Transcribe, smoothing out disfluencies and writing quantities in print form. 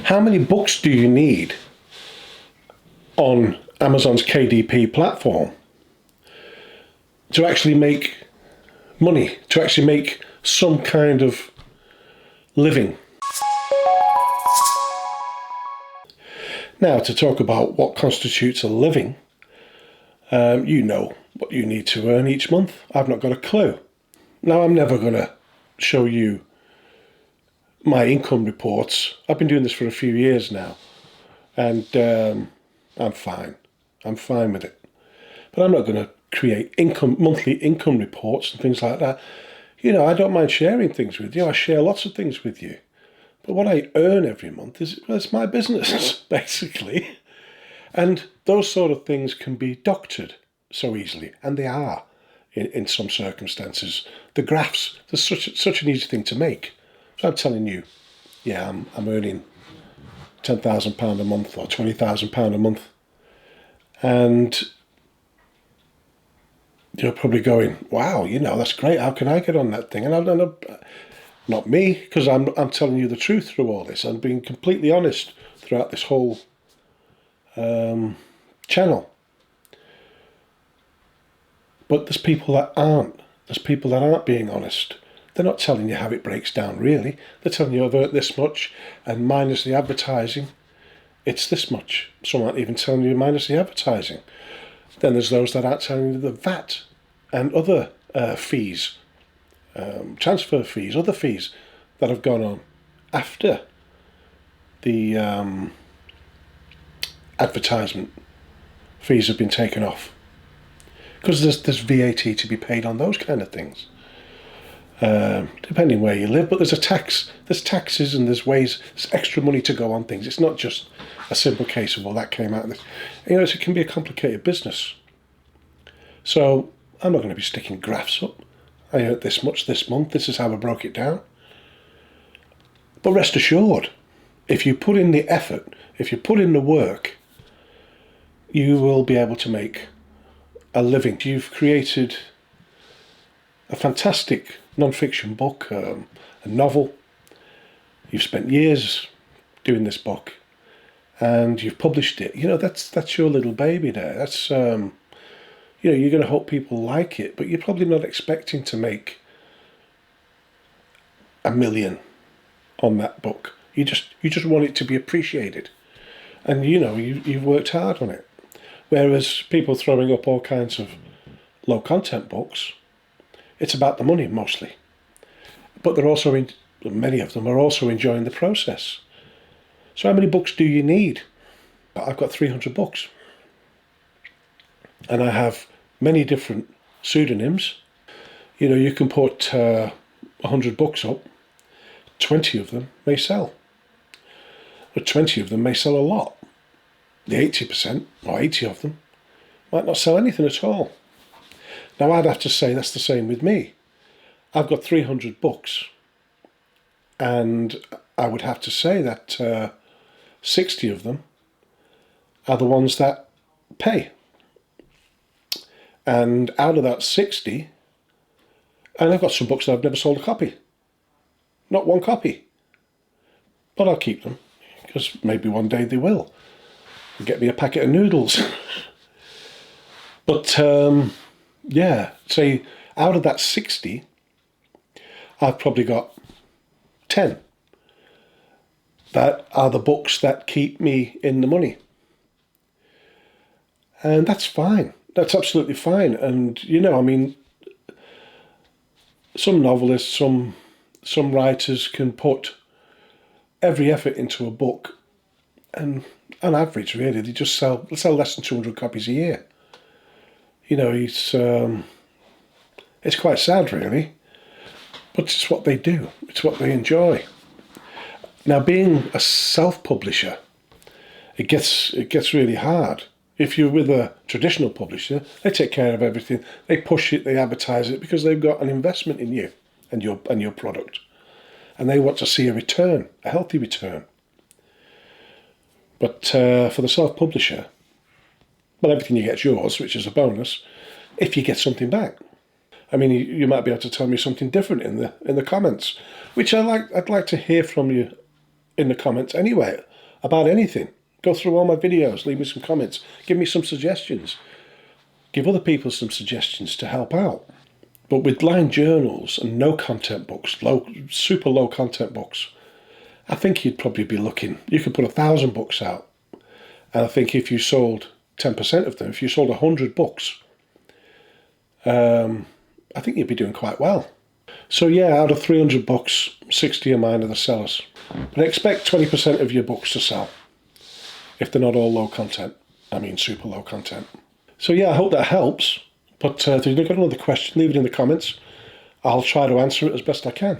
How many books do you need on Amazon's KDP platform to actually make money, to actually make some kind of living? Now, to talk about what constitutes a living, you know what you need to earn each month. I've not got a clue. Now, I'm never going to show you my income reports. I've been doing this for a few years now, and I'm fine. I'm fine with it. But I'm not going to create monthly income reports and things like that. You know, I don't mind sharing things with you. I share lots of things with you. But what I earn every month it's my business, basically. And those sort of things can be doctored so easily, and they are in some circumstances. The graphs, they're such an easy thing to make. So I'm telling you, yeah, I'm earning £10,000 a month or £20,000 a month. And you're probably going, wow, you know, that's great. How can I get on that thing? And I'm not me, because I'm telling you the truth through all this. I'm being completely honest throughout this whole channel. But there's people that aren't. There's people that aren't being honest. They're not telling you how it breaks down, really. They're telling you I've earned this much, and minus the advertising, it's this much. Some aren't even telling you minus the advertising. Then there's those that aren't telling you the VAT and other fees, transfer fees, other fees that have gone on after the advertisement fees have been taken off. Because there's VAT to be paid on those kind of things, depending where you live. But there's taxes, and there's extra money to go on things. It's not just a simple case of, well, that came out of this. You know, it can be a complicated business. So I'm not going to be sticking graphs up. I earned this much this month. This is how I broke it down. But rest assured, if you put in the effort, if you put in the work, you will be able to make a living. You've created a fantastic non-fiction book, a novel. You've spent years doing this book, and you've published it. You know, that's your little baby there. That's you know, you're going to hope people like it, but you're probably not expecting to make $1 million on that book. You just want it to be appreciated, and you know you've worked hard on it. Whereas people throwing up all kinds of low content books, it's about the money mostly. But many of them are also enjoying the process. So how many books do you need? I've got 300 books. And I have many different pseudonyms. You know, you can put 100 books up, 20 of them may sell. But 20 of them may sell a lot. The 80% or 80 of them might not sell anything at all. Now, I'd have to say that's the same with me. I've got 300 books, and I would have to say that 60 of them are the ones that pay. And out of that 60, and I've got some books that I've never sold a copy. Not one copy. But I'll keep them, because maybe one day they will. Get me a packet of noodles. But yeah, say out of that 60, I've probably got 10 that are the books that keep me in the money. And that's fine. That's absolutely fine. And, you know, I mean, some novelists, some writers can put every effort into a book, and on average, really, they just sell less than 200 copies a year. You know, it's quite sad, really, but it's what they do. It's what they enjoy. Now, being a self-publisher, it gets really hard. If you're with a traditional publisher, they take care of everything. They push it, they advertise it, because they've got an investment in you and your product, and they want to see a return, a healthy return. But for the self-publisher, well, everything you get's yours, which is a bonus, if you get something back. I mean, you might be able to tell me something different in the comments, which I'd like to hear from you in the comments anyway, about anything. Go through all my videos, leave me some comments, give me some suggestions. Give other people some suggestions to help out. But with blind journals and no content books, super low content books, I think you'd probably be looking, you could put 1,000 books out. And I think if you sold 10% of them, if you sold 100 books, I think you'd be doing quite well. So yeah, out of 300 books, 60 of mine are the sellers. But expect 20% of your books to sell, if they're not all low content. I mean super low content. So yeah, I hope that helps. But if you've got another question, leave it in the comments. I'll try to answer it as best I can.